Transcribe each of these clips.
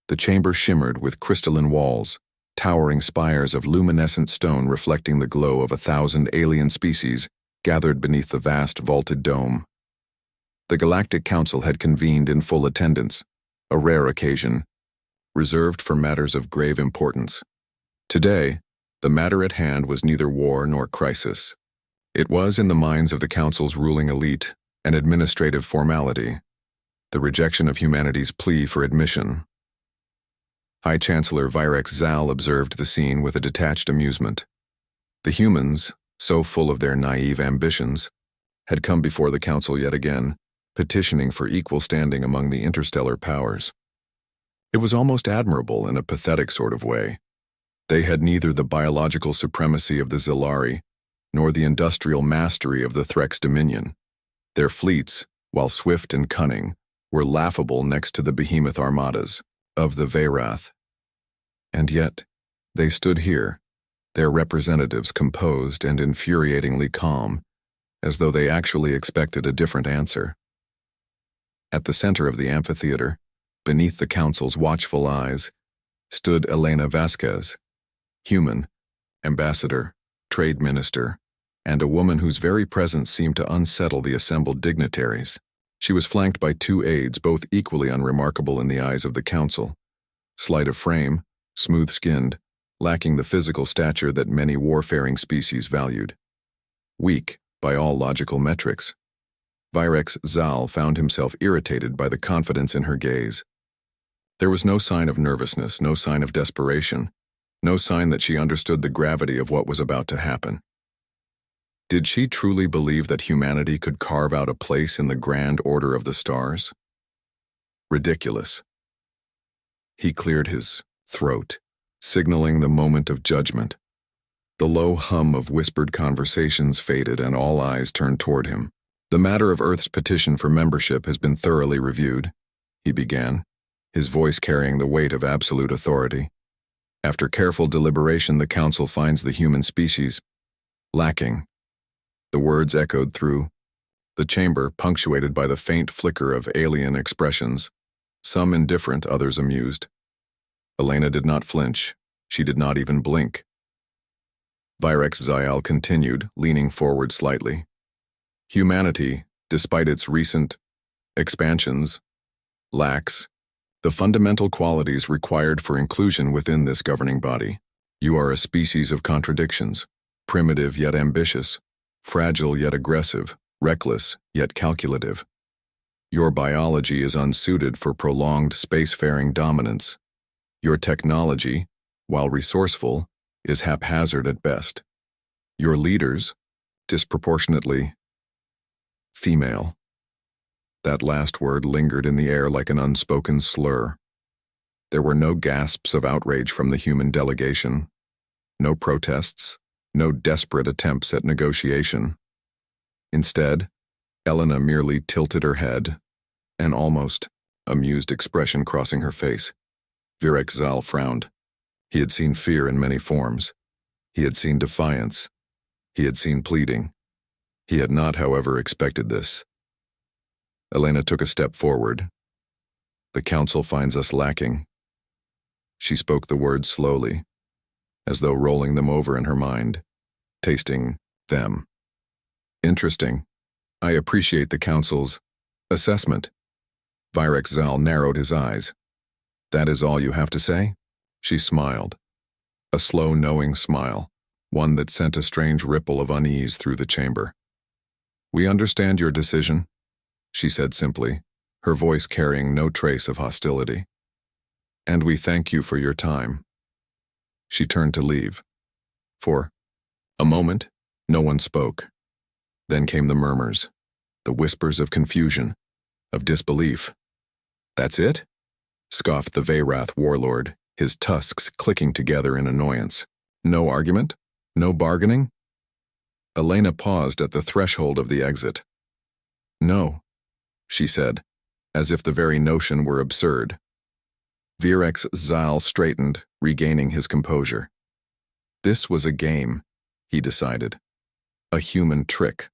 The chamber shimmered with crystalline walls, towering spires of luminescent stone reflecting the glow of 1,000 alien species gathered beneath the vast vaulted dome. The Galactic Council had convened in full attendance, a rare occasion, reserved for matters of grave importance. Today, the matter at hand was neither war nor crisis. It was, in the minds of the Council's ruling elite, an administrative formality, the rejection of humanity's plea for admission. High Chancellor Virex Zal observed the scene with a detached amusement. The humans, so full of their naive ambitions, had come before the Council yet again, petitioning for equal standing among the interstellar powers. It was almost admirable in a pathetic sort of way. They had neither the biological supremacy of the Zilari, nor the industrial mastery of the Threx dominion. Their fleets, while swift and cunning, were laughable next to the behemoth armadas of the Veyrath. And yet, they stood here, their representatives composed and infuriatingly calm, as though they actually expected a different answer. At the center of the amphitheater, beneath the Council's watchful eyes, stood Elena Vasquez, human, ambassador, trade minister, and a woman whose very presence seemed to unsettle the assembled dignitaries. She was flanked by 2 aides, both equally unremarkable in the eyes of the Council. Slight of frame, smooth-skinned, lacking the physical stature that many warfaring species valued. Weak, by all logical metrics. Virex Zal found himself irritated by the confidence in her gaze. There was no sign of nervousness, no sign of desperation, no sign that she understood the gravity of what was about to happen. Did she truly believe that humanity could carve out a place in the grand order of the stars? Ridiculous. He cleared his throat, signaling the moment of judgment. The low hum of whispered conversations faded and all eyes turned toward him. The matter of Earth's petition for membership has been thoroughly reviewed, he began, his voice carrying the weight of absolute authority. After careful deliberation, the Council finds the human species lacking. The words echoed through the chamber, punctuated by the faint flicker of alien expressions, some indifferent, others amused. Elena did not flinch. She did not even blink. Virex Zal continued, leaning forward slightly. Humanity, despite its recent expansions, lacks the fundamental qualities required for inclusion within this governing body. You are a species of contradictions, primitive yet ambitious, fragile yet aggressive, reckless yet calculative. Your biology is unsuited for prolonged spacefaring dominance. Your technology, while resourceful, is haphazard at best. Your leaders, disproportionately female. That last word lingered in the air like an unspoken slur. There were no gasps of outrage from the human delegation, no protests, no desperate attempts at negotiation. Instead, Elena merely tilted her head, an almost amused expression crossing her face. Virex Zal frowned. He had seen fear in many forms. He had seen defiance. He had seen pleading. He had not, however, expected this. Elena took a step forward. The Council finds us lacking. She spoke the words slowly, as though rolling them over in her mind, tasting them. Interesting. I appreciate the Council's assessment. Virex Zal narrowed his eyes. That is all you have to say? She smiled. A slow, knowing smile, one that sent a strange ripple of unease through the chamber. We understand your decision, she said simply, her voice carrying no trace of hostility. And we thank you for your time. She turned to leave. For a moment, no one spoke. Then came the murmurs, the whispers of confusion, of disbelief. That's it? Scoffed the Veyrath warlord, his tusks clicking together in annoyance. No argument? No bargaining? Elena paused at the threshold of the exit. No, she said, as if the very notion were absurd. Virex Zal straightened, regaining his composure. This was a game, he decided. A human trick.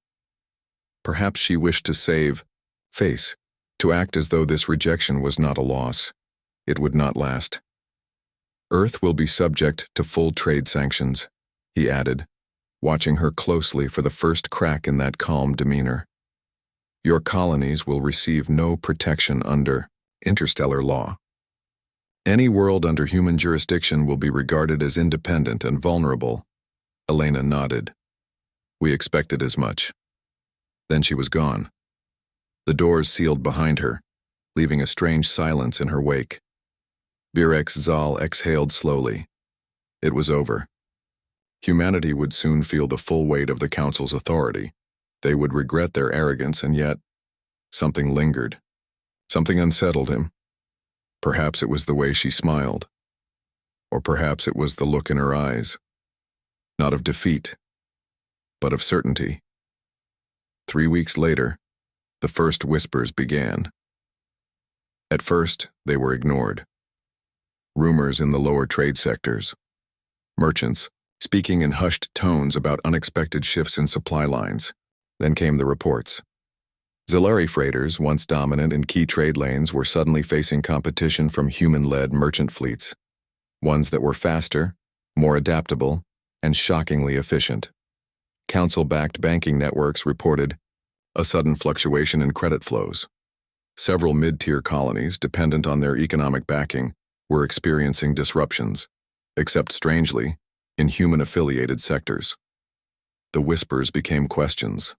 Perhaps she wished to save face, to act as though this rejection was not a loss. It would not last. Earth will be subject to full trade sanctions, he added, watching her closely for the first crack in that calm demeanor. Your colonies will receive no protection under interstellar law. Any world under human jurisdiction will be regarded as independent and vulnerable. Elena nodded. We expected as much. Then she was gone. The doors sealed behind her, leaving a strange silence in her wake. Virex Zal exhaled slowly. It was over. Humanity would soon feel the full weight of the Council's authority. They would regret their arrogance, and yet something lingered. Something unsettled him. Perhaps it was the way she smiled. Or perhaps it was the look in her eyes. Not of defeat, but of certainty. 3 weeks later, the first whispers began. At first, they were ignored. Rumors in the lower trade sectors. Merchants speaking in hushed tones about unexpected shifts in supply lines. Then came the reports. Zalari freighters, once dominant in key trade lanes, were suddenly facing competition from human-led merchant fleets. Ones that were faster, more adaptable, and shockingly efficient. Council-backed banking networks reported a sudden fluctuation in credit flows. Several mid-tier colonies, dependent on their economic backing, were experiencing disruptions, except strangely, in human-affiliated sectors. The whispers became questions.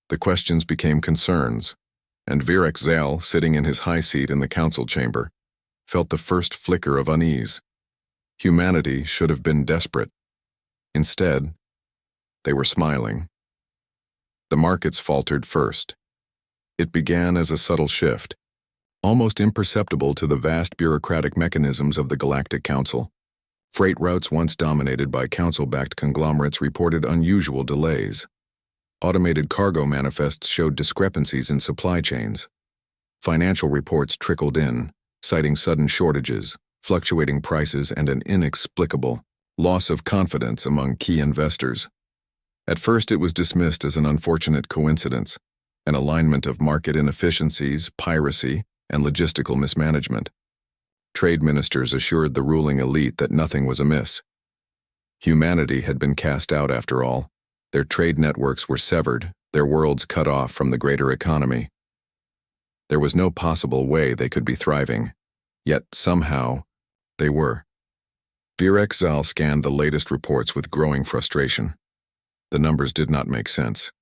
The questions became concerns, and Virex Zal, sitting in his high seat in the council chamber, felt the first flicker of unease. Humanity should have been desperate. Instead, they were smiling. The markets faltered first. It began as a subtle shift, almost imperceptible to the vast bureaucratic mechanisms of the Galactic Council. Freight routes once dominated by council-backed conglomerates reported unusual delays. Automated cargo manifests showed discrepancies in supply chains. Financial reports trickled in, citing sudden shortages, fluctuating prices, and an inexplicable loss of confidence among key investors. At first, it was dismissed as an unfortunate coincidence, an alignment of market inefficiencies, piracy, and logistical mismanagement. Trade ministers assured the ruling elite that nothing was amiss. Humanity had been cast out after all. Their trade networks were severed, their worlds cut off from the greater economy. There was no possible way they could be thriving, yet somehow they were. Virex Zal scanned the latest reports with growing frustration. The numbers did not make sense.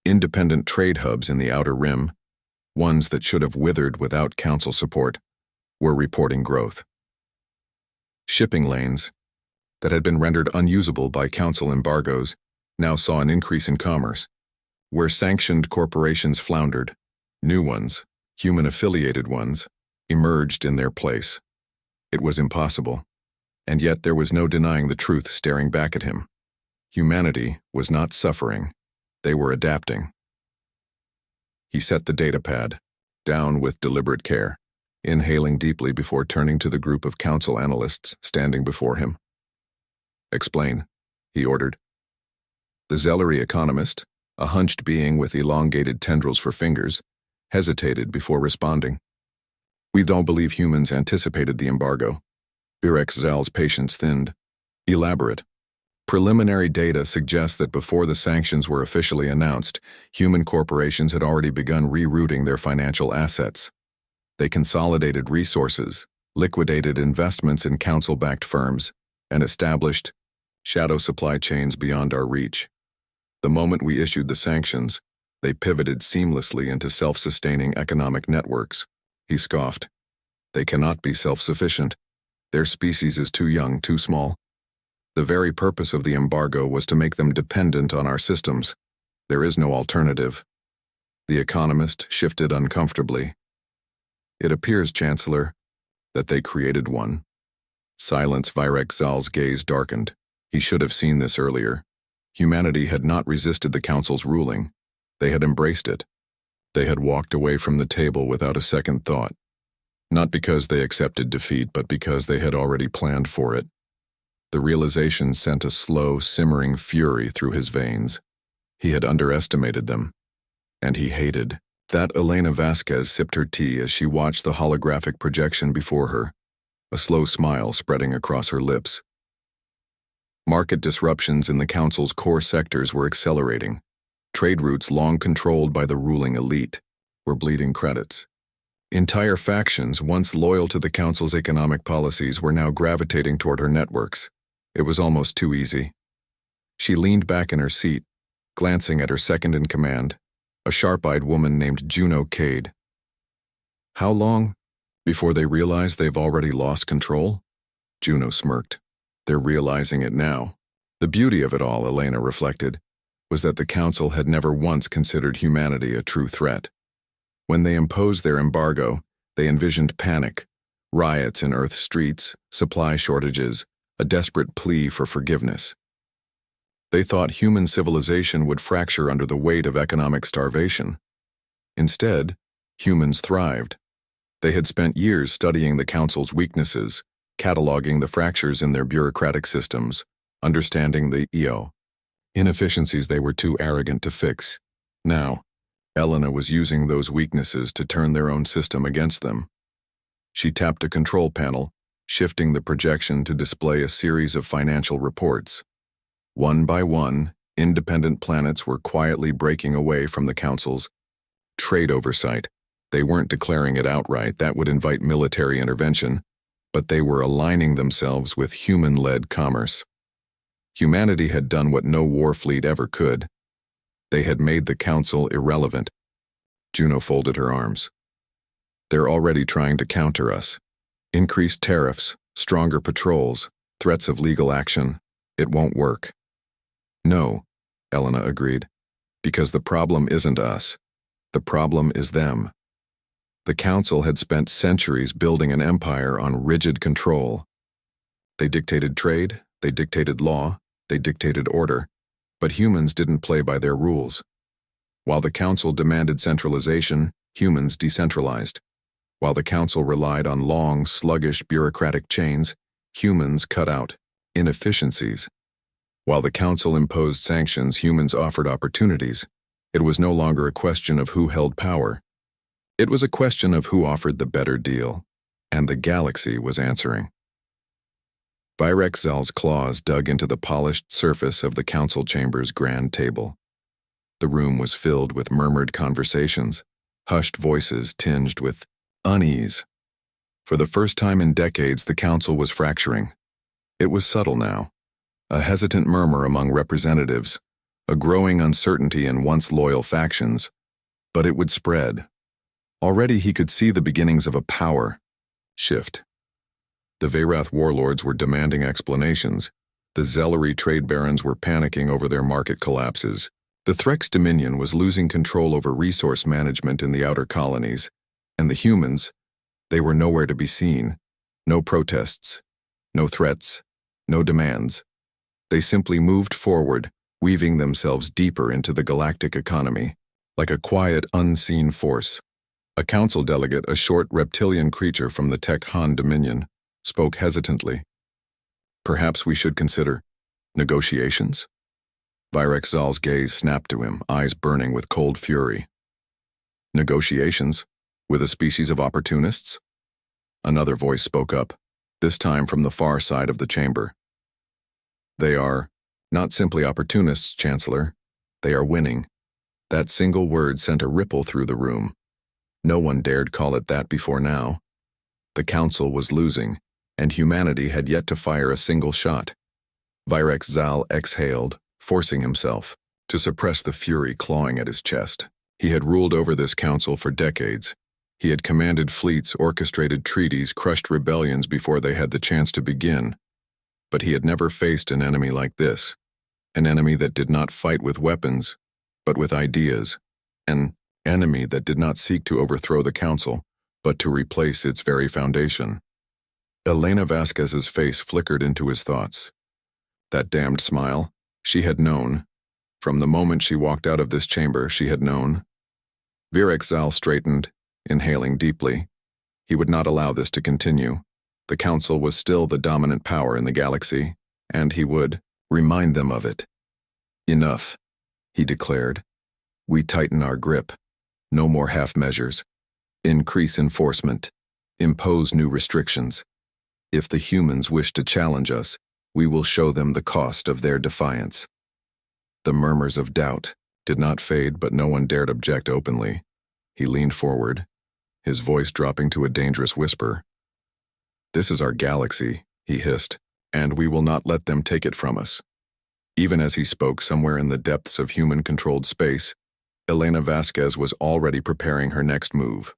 Independent trade hubs in the outer rim, ones that should have withered without council support, were reporting growth. Shipping lanes that had been rendered unusable by council embargoes now saw an increase in commerce. Where sanctioned corporations floundered, new ones, human-affiliated ones, emerged in their place. It was impossible, and yet there was no denying the truth staring back at him. Humanity was not suffering, they were adapting. He set the datapad down with deliberate care, inhaling deeply before turning to the group of council analysts standing before him. Explain, he ordered. The Zalari economist, a hunched being with elongated tendrils for fingers, hesitated before responding. We don't believe humans anticipated the embargo. Virex Zal's patience thinned. Elaborate. Preliminary data suggests that before the sanctions were officially announced, human corporations had already begun rerouting their financial assets. They consolidated resources, liquidated investments in council-backed firms, and established shadow supply chains beyond our reach. The moment we issued the sanctions, they pivoted seamlessly into self-sustaining economic networks. He scoffed. They cannot be self-sufficient. Their species is too young, too small. The very purpose of the embargo was to make them dependent on our systems. There is no alternative. The economist shifted uncomfortably. It appears, Chancellor, that they created one. Silence. Virex Zal's gaze darkened. He should have seen this earlier. Humanity had not resisted the Council's ruling. They had embraced it. They had walked away from the table without a second thought. Not because they accepted defeat, but because they had already planned for it. The realization sent a slow, simmering fury through his veins. He had underestimated them, and he hated That Elena Vasquez sipped her tea as she watched the holographic projection before her, a slow smile spreading across her lips. Market disruptions in the council's core sectors were accelerating. Trade routes long controlled by the ruling elite were bleeding credits. Entire factions, once loyal to the council's economic policies, were now gravitating toward her networks. It was almost too easy. She leaned back in her seat, glancing at her second-in-command, a sharp-eyed woman named Juno Cade. How long before they realize they've already lost control? Juno smirked. They're realizing it now. The beauty of it all, Elena reflected, was that the council had never once considered humanity a true threat. When they imposed their embargo, they envisioned panic, riots in Earth's streets, supply shortages, a desperate plea for forgiveness. They thought human civilization would fracture under the weight of economic starvation. Instead, humans thrived. They had spent years studying the council's weaknesses, cataloging the fractures in their bureaucratic systems, understanding the inefficiencies they were too arrogant to fix. Now, Elena was using those weaknesses to turn their own system against them. She tapped a control panel, shifting the projection to display a series of financial reports. One by one, independent planets were quietly breaking away from the council's trade oversight. They weren't declaring it outright, that would invite military intervention, but they were aligning themselves with human-led commerce. Humanity had done what no war fleet ever could. They had made the council irrelevant. Juno folded her arms. They're already trying to counter us. Increased tariffs, stronger patrols, threats of legal action. It won't work. No, Elena agreed, because the problem isn't us. The problem is them. The council had spent centuries building an empire on rigid control. They dictated trade, they dictated law, they dictated order, but humans didn't play by their rules. While the council demanded centralization, humans decentralized. While the council relied on long, sluggish bureaucratic chains, humans cut out inefficiencies. While the council imposed sanctions, humans offered opportunities. It was no longer a question of who held power. It was a question of who offered the better deal, and the galaxy was answering. Virex Zal's claws dug into the polished surface of the council chamber's grand table. The room was filled with murmured conversations, hushed voices tinged with unease. For the first time in decades, the council was fracturing. It was subtle now, a hesitant murmur among representatives, a growing uncertainty in once loyal factions, but it would spread. Already he could see the beginnings of a power shift. The Veyrath warlords were demanding explanations. The Zellery trade barons were panicking over their market collapses. The Threx Dominion was losing control over resource management in the outer colonies, and the humans, they were nowhere to be seen. No protests, no threats, no demands. They simply moved forward, weaving themselves deeper into the galactic economy, like a quiet, unseen force. A council delegate, a short reptilian creature from the Tech Han Dominion, spoke hesitantly. Perhaps we should consider negotiations? Virex Zal's gaze snapped to him, eyes burning with cold fury. Negotiations? With a species of opportunists? Another voice spoke up, this time from the far side of the chamber. They are not simply opportunists, Chancellor. They are winning. That single word sent a ripple through the room. No one dared call it that before now. The council was losing, and humanity had yet to fire a single shot. Virex Zal exhaled, forcing himself to suppress the fury clawing at his chest. He had ruled over this council for decades. He had commanded fleets, orchestrated treaties, crushed rebellions before they had the chance to begin. But he had never faced an enemy like this, an enemy that did not fight with weapons, but with ideas, an enemy that did not seek to overthrow the council, but to replace its very foundation. Elena Vasquez's face flickered into his thoughts. That damned smile, she had known. From the moment she walked out of this chamber, she had known. Virex Zal straightened, inhaling deeply. He would not allow this to continue. The council was still the dominant power in the galaxy, and he would remind them of it. Enough, he declared. We tighten our grip. No more half measures. Increase enforcement. Impose new restrictions. If the humans wish to challenge us, we will show them the cost of their defiance. The murmurs of doubt did not fade, but no one dared object openly. He leaned forward, his voice dropping to a dangerous whisper. "This is our galaxy," he hissed, "and we will not let them take it from us." Even as he spoke, somewhere in the depths of human-controlled space, Elena Vasquez was already preparing her next move.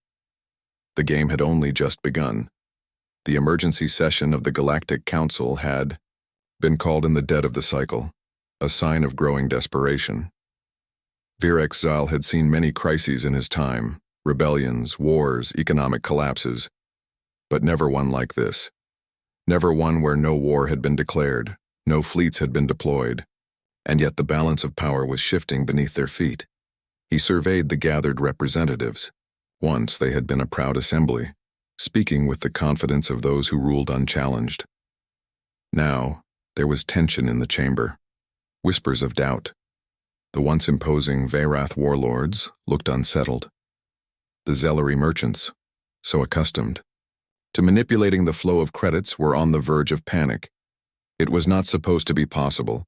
The game had only just begun. The emergency session of the Galactic Council had been called in the dead of the cycle, a sign of growing desperation. Virex Zal had seen many crises in his time, rebellions, wars, economic collapses, but never one like this. Never one where no war had been declared, no fleets had been deployed, and yet the balance of power was shifting beneath their feet. He surveyed the gathered representatives. Once they had been a proud assembly, speaking with the confidence of those who ruled unchallenged. Now, there was tension in the chamber, whispers of doubt. The once imposing Veyrath warlords looked unsettled. The Zellery merchants, so accustomed to manipulating the flow of credits, were on the verge of panic. It was not supposed to be possible.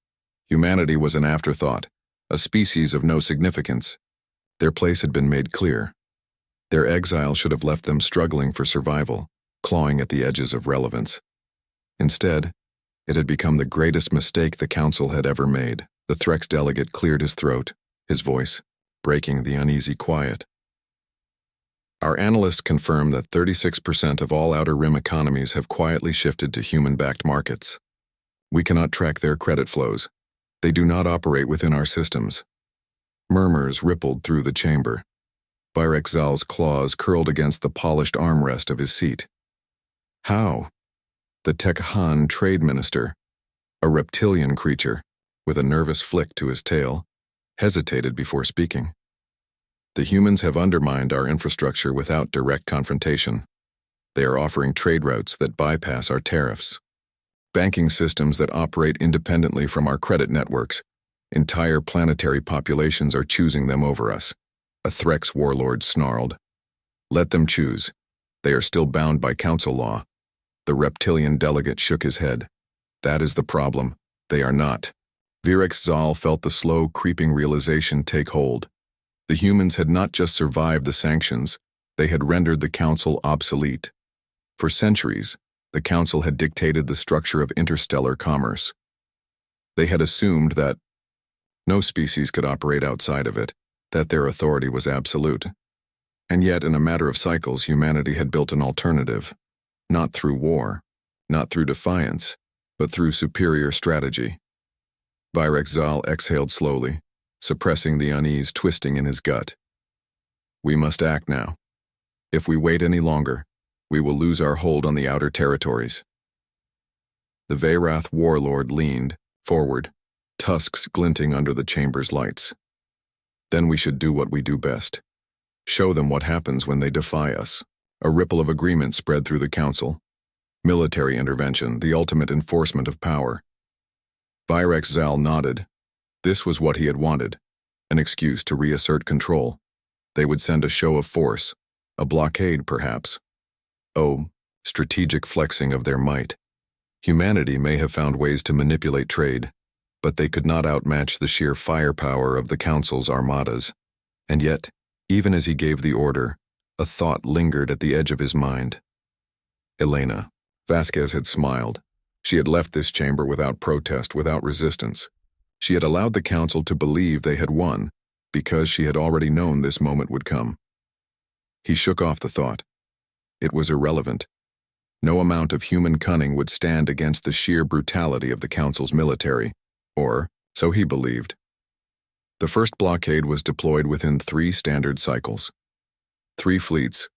Humanity was an afterthought, a species of no significance. Their place had been made clear. Their exile should have left them struggling for survival, clawing at the edges of relevance. Instead, it had become the greatest mistake the Council had ever made. The Threx delegate cleared his throat, his voice breaking the uneasy quiet. Our analysts confirm that 36% of all Outer Rim economies have quietly shifted to human-backed markets. We cannot track their credit flows. They do not operate within our systems. Murmurs rippled through the chamber. Virex Zal's claws curled against the polished armrest of his seat. How? The Tekhan trade minister, a reptilian creature, with a nervous flick to his tail, hesitated before speaking. The humans have undermined our infrastructure without direct confrontation. They are offering trade routes that bypass our tariffs. Banking systems that operate independently from our credit networks. Entire planetary populations are choosing them over us. A Threx warlord snarled. Let them choose. They are still bound by council law. The reptilian delegate shook his head. That is the problem. They are not. Virex Zal felt the slow, creeping realization take hold. The humans had not just survived the sanctions, they had rendered the council obsolete. For centuries, the council had dictated the structure of interstellar commerce. They had assumed that no species could operate outside of it, that their authority was absolute. And yet, in a matter of cycles, humanity had built an alternative, not through war, not through defiance, but through superior strategy. Virex Zal exhaled slowly, suppressing the unease twisting in his gut. We must act now. If we wait any longer, we will lose our hold on the outer territories. The Veyrath warlord leaned forward, tusks glinting under the chamber's lights. Then we should do what we do best. Show them what happens when they defy us. A ripple of agreement spread through the council. Military intervention, the ultimate enforcement of power. Virex Zal nodded. This was what he had wanted, an excuse to reassert control. They would send a show of force, a blockade perhaps. Oh, strategic flexing of their might. Humanity may have found ways to manipulate trade, but they could not outmatch the sheer firepower of the Council's armadas. And yet, even as he gave the order, a thought lingered at the edge of his mind. Elena. Vasquez had smiled. She had left this chamber without protest, without resistance. She had allowed the Council to believe they had won, because she had already known this moment would come. He shook off the thought. It was irrelevant. No amount of human cunning would stand against the sheer brutality of the Council's military, or so he believed. The first blockade was deployed within 3 standard cycles. 3 fleets,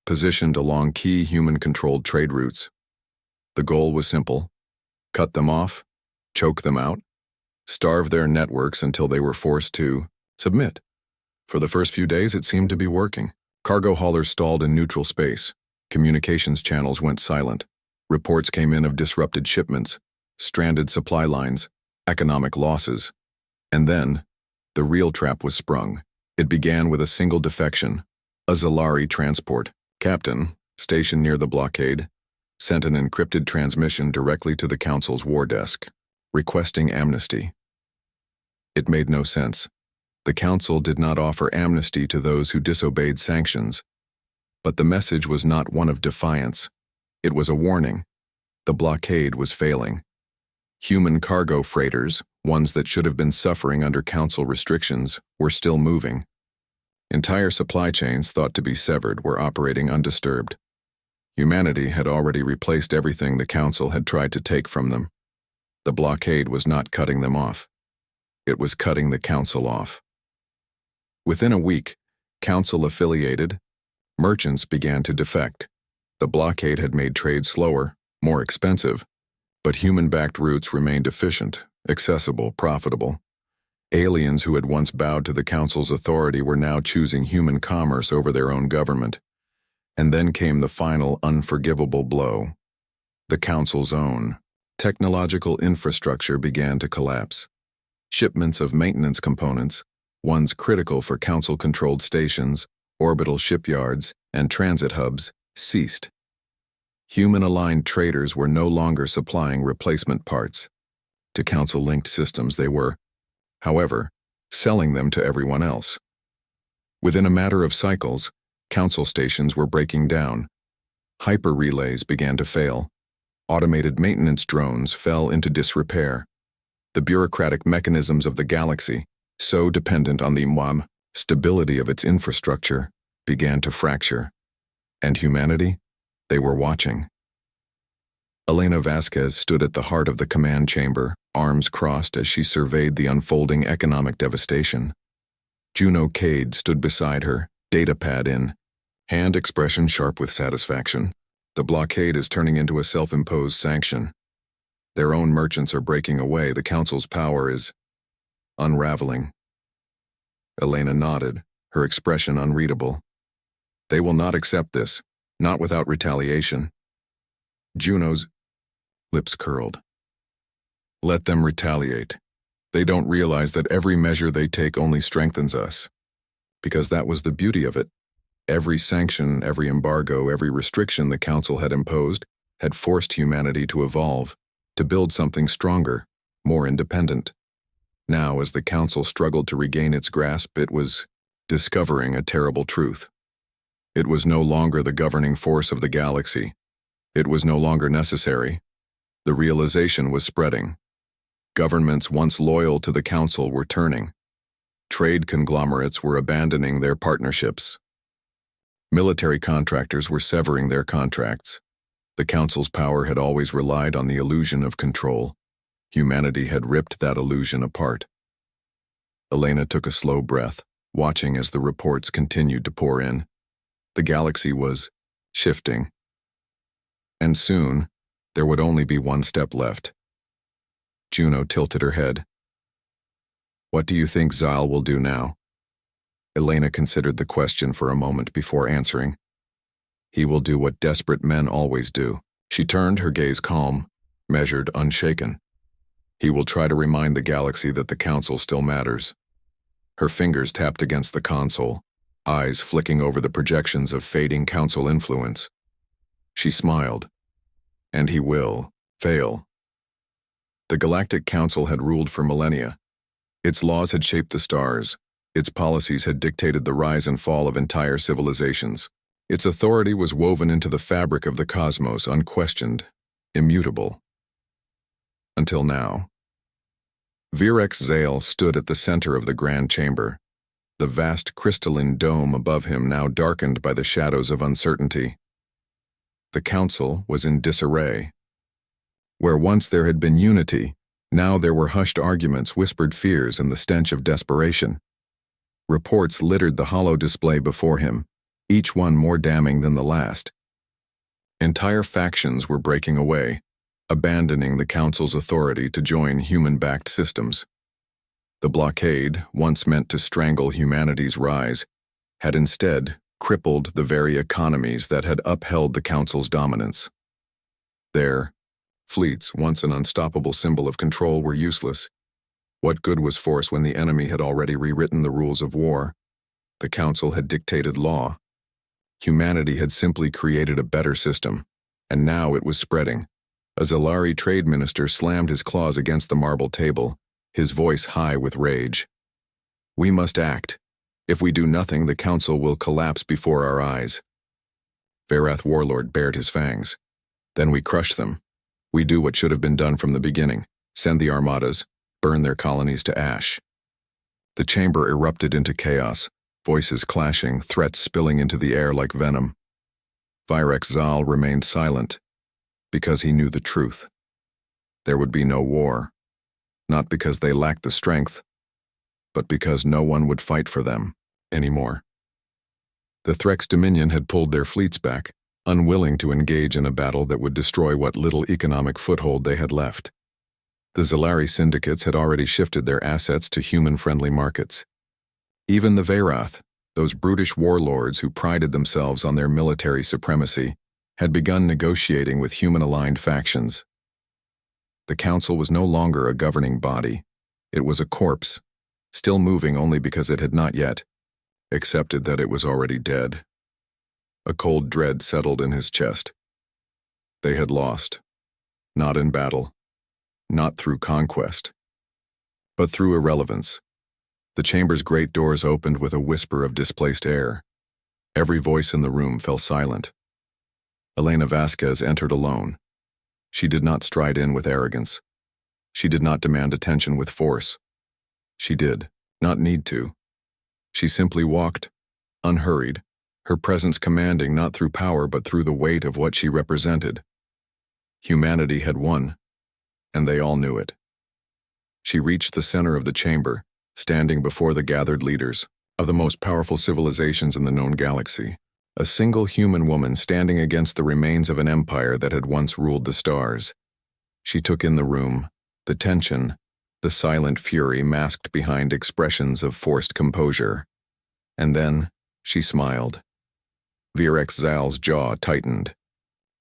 positioned along key human-controlled trade routes. The goal was simple: cut them off, choke them out, starve their networks until they were forced to submit. For the first few days, it seemed to be working. Cargo haulers stalled in neutral space. Communications channels went silent. Reports came in of disrupted shipments, stranded supply lines, economic losses. And then, the real trap was sprung. It began with a single defection, a Zalari transport. Captain, stationed near the blockade, sent an encrypted transmission directly to the Council's war desk, requesting amnesty. It made no sense. The Council did not offer amnesty to those who disobeyed sanctions. But the message was not one of defiance. It was a warning. The blockade was failing. Human cargo freighters, ones that should have been suffering under Council restrictions, were still moving. Entire supply chains thought to be severed were operating undisturbed. Humanity had already replaced everything the Council had tried to take from them. The blockade was not cutting them off. It was cutting the Council off. Within a week, Council-affiliated merchants began to defect. The blockade had made trade slower, more expensive, but human-backed routes remained efficient, accessible, profitable. Aliens who had once bowed to the Council's authority were now choosing human commerce over their own government. And then came the final unforgivable blow. The Council's own technological infrastructure began to collapse. Shipments of maintenance components, ones critical for Council-controlled stations, orbital shipyards, and transit hubs, ceased. Human-aligned traders were no longer supplying replacement parts. To Council-linked systems they were, however, selling them to everyone else. Within a matter of cycles, Council stations were breaking down. Hyper-relays began to fail. Automated maintenance drones fell into disrepair. The bureaucratic mechanisms of the galaxy, so dependent on the stability of its infrastructure, began to fracture. And humanity? They were watching. Elena Vasquez stood at the heart of the command chamber, arms crossed as she surveyed the unfolding economic devastation. Juno Cade stood beside her, datapad in, hand expression sharp with satisfaction. The blockade is turning into a self-imposed sanction. Their own merchants are breaking away. The Council's power is unraveling. Elena nodded, her expression unreadable. They will not accept this, not without retaliation. Juno's lips curled. Let them retaliate. They don't realize that every measure they take only strengthens us. Because that was the beauty of it. Every sanction, every embargo, every restriction the Council had imposed had forced humanity to evolve, to build something stronger, more independent. Now, as the Council struggled to regain its grasp, it was discovering a terrible truth. It was no longer the governing force of the galaxy. It was no longer necessary. The realization was spreading. Governments once loyal to the Council were turning. Trade conglomerates were abandoning their partnerships. Military contractors were severing their contracts. The Council's power had always relied on the illusion of control. Humanity had ripped that illusion apart. Elena took a slow breath, watching as the reports continued to pour in. The galaxy was shifting. And soon, there would only be one step left. Juno tilted her head. What do you think Zal will do now? Elena considered the question for a moment before answering. He will do what desperate men always do. She turned, her gaze calm, measured, unshaken. He will try to remind the galaxy that the Council still matters. Her fingers tapped against the console, eyes flicking over the projections of fading Council influence. She smiled. And he will fail. The Galactic Council had ruled for millennia. Its laws had shaped the stars. Its policies had dictated the rise and fall of entire civilizations. Its authority was woven into the fabric of the cosmos, unquestioned, immutable. Until now. Virex Zale stood at the center of the grand chamber, the vast crystalline dome above him now darkened by the shadows of uncertainty. The Council was in disarray. Where once there had been unity, now there were hushed arguments, whispered fears, and the stench of desperation. Reports littered the hollow display before him, each one more damning than the last. Entire factions were breaking away, abandoning the Council's authority to join human-backed systems. The blockade, once meant to strangle humanity's rise, had instead crippled the very economies that had upheld the Council's dominance. Their fleets, once an unstoppable symbol of control, were useless. What good was force when the enemy had already rewritten the rules of war? The council had dictated law. Humanity had simply created a better system, and now it was spreading. A Zalari trade minister slammed his claws against the marble table, his voice high with rage. We must act. If we do nothing, the council will collapse before our eyes. Verath warlord bared his fangs. Then we crush them. We do what should have been done from the beginning. Send the armadas, burn their colonies to ash. The chamber erupted into chaos, voices clashing, threats spilling into the air like venom. Virex Zal remained silent, because he knew the truth. There would be no war, not because they lacked the strength, but because no one would fight for them anymore. The Threx Dominion had pulled their fleets back, unwilling to engage in a battle that would destroy what little economic foothold they had left. The Zalari syndicates had already shifted their assets to human-friendly markets. Even the Verath, those brutish warlords who prided themselves on their military supremacy, had begun negotiating with human-aligned factions. The council was no longer a governing body. It was a corpse, still moving only because it had not yet accepted that it was already dead. A cold dread settled in his chest. They had lost, not in battle, not through conquest, but through irrelevance. The chamber's great doors opened with a whisper of displaced air. Every voice in the room fell silent. Elena Vasquez entered alone. She did not stride in with arrogance. She did not demand attention with force. She did not need to. She simply walked, unhurried, her presence commanding not through power but through the weight of what she represented. Humanity had won, and they all knew it. She reached the center of the chamber, standing before the gathered leaders of the most powerful civilizations in the known galaxy. A single human woman standing against the remains of an empire that had once ruled the stars. She took in the room, the tension, the silent fury masked behind expressions of forced composure. And then, she smiled. Virex Zal's jaw tightened.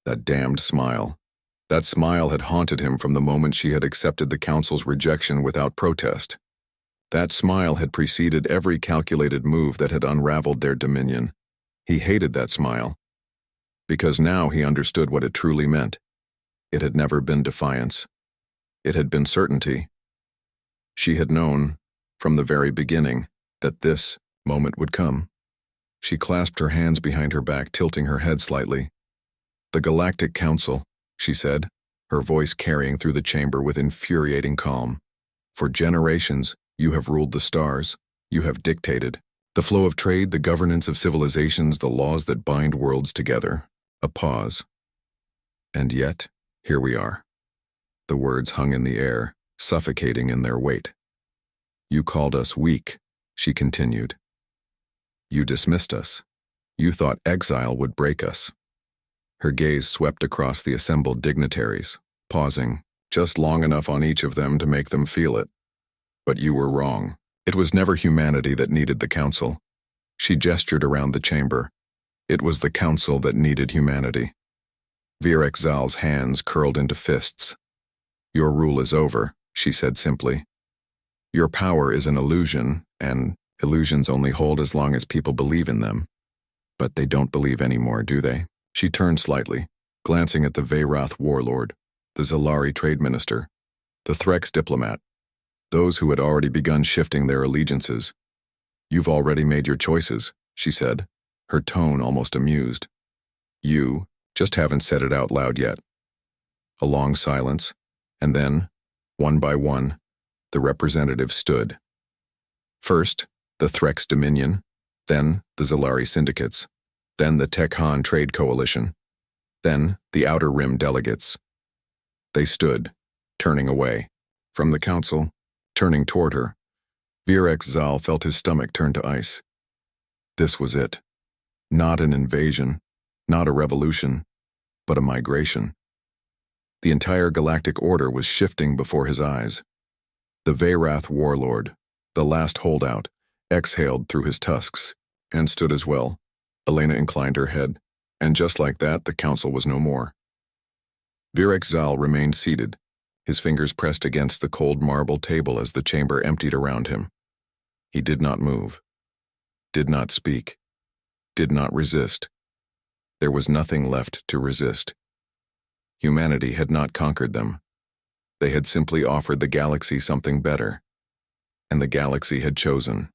That damned smile. That smile had haunted him from the moment she had accepted the council's rejection without protest. That smile had preceded every calculated move that had unraveled their dominion. He hated that smile, because now he understood what it truly meant. It had never been defiance. It had been certainty. She had known, from the very beginning, that this moment would come. She clasped her hands behind her back, tilting her head slightly. The Galactic Council, she said, her voice carrying through the chamber with infuriating calm. For generations, you have ruled the stars. You have dictated the flow of trade, the governance of civilizations, the laws that bind worlds together. A pause. And yet, here we are. The words hung in the air, suffocating in their weight. You called us weak, she continued. You dismissed us. You thought exile would break us. Her gaze swept across the assembled dignitaries, pausing, just long enough on each of them to make them feel it. But you were wrong. It was never humanity that needed the council. She gestured around the chamber. It was the council that needed humanity. Virex Zal's hands curled into fists. Your rule is over, she said simply. Your power is an illusion, and illusions only hold as long as people believe in them. But they don't believe anymore, do they? She turned slightly, glancing at the Verath warlord, the Zalari trade minister, the Threx diplomat, those who had already begun shifting their allegiances. You've already made your choices, she said, her tone almost amused. You just haven't said it out loud yet. A long silence, and then, one by one, the representatives stood. First, the Threx Dominion, then the Zalari syndicates, then the Tekhan Trade Coalition, then the Outer Rim delegates. They stood, turning away. From the council, turning toward her, Virex Zal felt his stomach turn to ice. This was it. Not an invasion, not a revolution, but a migration. The entire galactic order was shifting before his eyes. The Verath warlord, the last holdout, exhaled through his tusks and stood as well. Elena inclined her head, and just like that, the council was no more. Virex Zal remained seated, his fingers pressed against the cold marble table as the chamber emptied around him. He did not move. did not speak, did not resist. There was nothing left to resist. Humanity had not conquered them. They had simply offered the galaxy something better, and the galaxy had chosen.